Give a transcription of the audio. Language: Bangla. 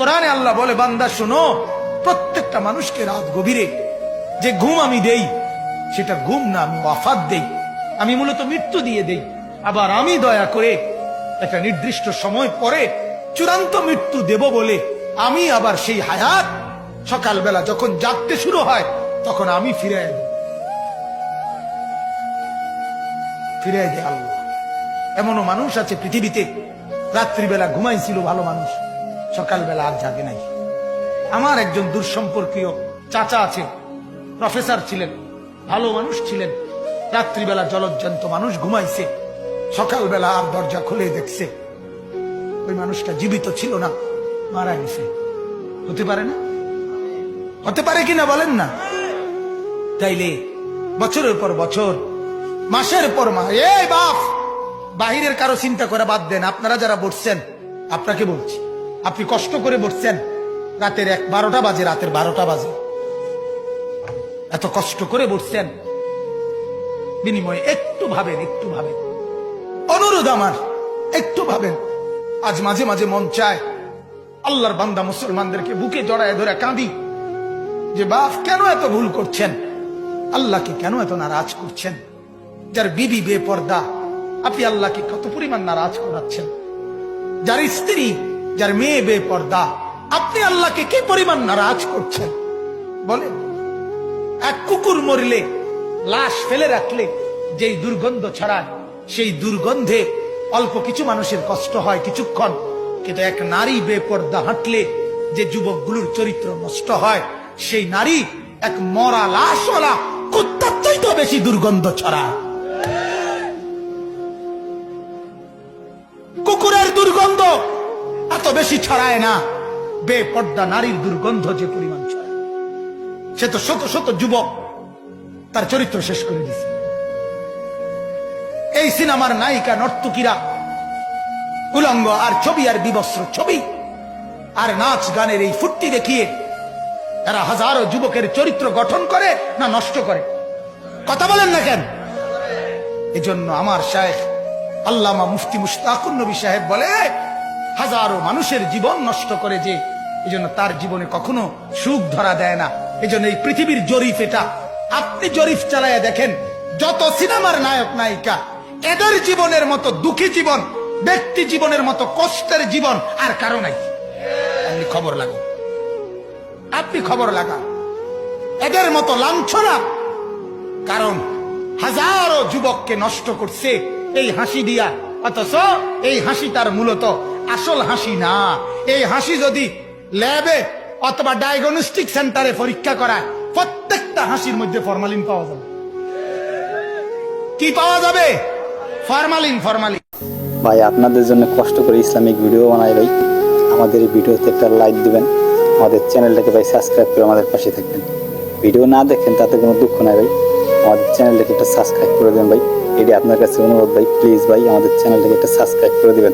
কোরআনে আল্লাহ বলে, বান্দা শোনো, প্রত্যেকটা মানুষকে রাত গভীরে যে ঘুম আমি দেই সেটা ঘুম না, আমি ওয়াফাত দেই, আমি মূলত মৃত্যু দিয়ে দেই। আবার আমি দয়া করে একটা নির্দিষ্ট সময় পরে চূড়ান্ত মৃত্যু দেব বলে আমি আবার সেই হায়াত সকালবেলা যখন জাগতে শুরু হয় তখন আমি ফিরে দেয় আল্লাহ। এমনও মানুষ আছে পৃথিবীতে, রাত্রিবেলা ঘুমাইছিল ভালো মানুষ, সকালবেলা আর জাগে নাই। আমার একজন দূরসম্পর্কীয় চাচা আছে, প্রফেসর ছিলেন, ভালো মানুষ ছিলেন, রাত্রিবেলা জলজ্জান্ত মানুষ ঘুমাইছে, সকালবেলা আর দরজা খুলে দেখছে ওই মানুষটা জীবিত ছিল না, মারা গেছে। হতে পারে না? হতে পারে কিনা বলেন না? তাইলে বছরের পর বছর, মাসের পর মাস, এই বাপ, বাহিরের কারো চিন্তা করে বাদ দেন। আপনারা যারা বসছেন, আপনাকে বলছি, আপনি কষ্ট করে বসছেন, রাতের 12টা বাজে, রাতের 12টা বাজে, এত কষ্ট করে বসছেন, বিনিময়ে একটু ভাবেন, একটু ভাবেন, অনুরোধ আমার, একটু ভাবেন। আজ মাঝে মাঝে মন চায় আল্লাহর বান্দা মুসলমানদেরকে বুকে জড়ায় ধরে কাঁদি যে বাপ কেন এত ভুল করছেন, আল্লাহকে কেন এত নারাজ করছেন? যার বিবি বেপর্দা, আপনি আল্লাহকে কত পরিমাণ নারাজ করাচ্ছেন। যার স্ত্রী, যার মেয়ে বেপর্দা, আপনি আল্লাহকে কি পরিমাণ নারাজ করছেন বলেন? এক কুকুর মরলে, লাশ ফেলে রাখলে যেই দুর্গন্ধ ছড়ায়, সেই দুর্গন্ধে অল্প কিছু মানুষের কষ্ট হয় কিছুক্ষণ, কিন্তু এক নারী বেপর্দা হাঁটলে যে যুবকগুলোর চরিত্র নষ্ট হয়, সেই নারী এক মরা লাশওয়ালা কুত্তার চাইতে বেশি দুর্গন্ধ ছড়ায়। কুকুরের দুর্গন্ধ এত বেশি ছড়ায় না, বেপর্দা নারীর দুর্গন্ধ যে পরিমাণ ছড়ায়। সে তো শত শত যুবক তার চরিত্র শেষ করে দিছে। এই সিনেমার নায়িকা নর্তকীরা উলঙ্গ আর ছবি আর বিবস্ত্র ছবি আর নাচ গানের এই ফুর্তি দেখিয়ে এরা হাজারো যুবকের চরিত্র গঠন করে না নষ্ট করে? কথা বলেন না কেন? এজন্য আমার শায়েখ আল্লামা মুফতি মুশতাকুন নবী সাহেব বলে, হাজারো মানুষের জীবন নষ্ট করে যে, এজন্য তার জীবনে কখনো সুখ ধরা দেয় না। এজন্য এই পৃথিবীর জরিপ এটা, আপনি জরিপ চালায়া দেখেন, যত সিনেমার নায়ক নায়িকা, এদের জীবনের মতো দুঃখী জীবন, ব্যক্তি জীবনের মতো কষ্টের জীবন আর কারো নাই। আপনি খবর লাগান, আপনি খবর লাগান, এদের মতো লাঞ্ছনা। কারণ হাজারো যুবককে নষ্ট করছে এই হাসি দিয়া, অথচ এই হাসি তার মূলত আসল হাসি না। এই হাসি যদি ল্যাবে অথবা ডায়াগনস্টিক সেন্টারে পরীক্ষা করায়, প্রত্যেকটা হাসির মধ্যে ফরমালিন পাওয়া যাবে। কি পাওয়া যাবে? Formalin, formalin. ভাই আপনাদের জন্য কষ্ট করে ইসলামিক ভিডিও বানাই ভাই, আমাদের এই ভিডিওতে একটা লাইক দিবেন, আমাদের চ্যানেলটাকে ভাই সাবস্ক্রাইব করে আমাদের পাশে থাকবেন। ভিডিও না দেখেন তাতে কোনো দুঃখ নাই ভাই, আমাদের চ্যানেলটাকে একটা সাবস্ক্রাইব করে দেবেন ভাই, এটি আপনার কাছে অনুরোধ ভাই, প্লিজ ভাই আমাদের চ্যানেলটাকে একটা সাবস্ক্রাইব করে দিবেন।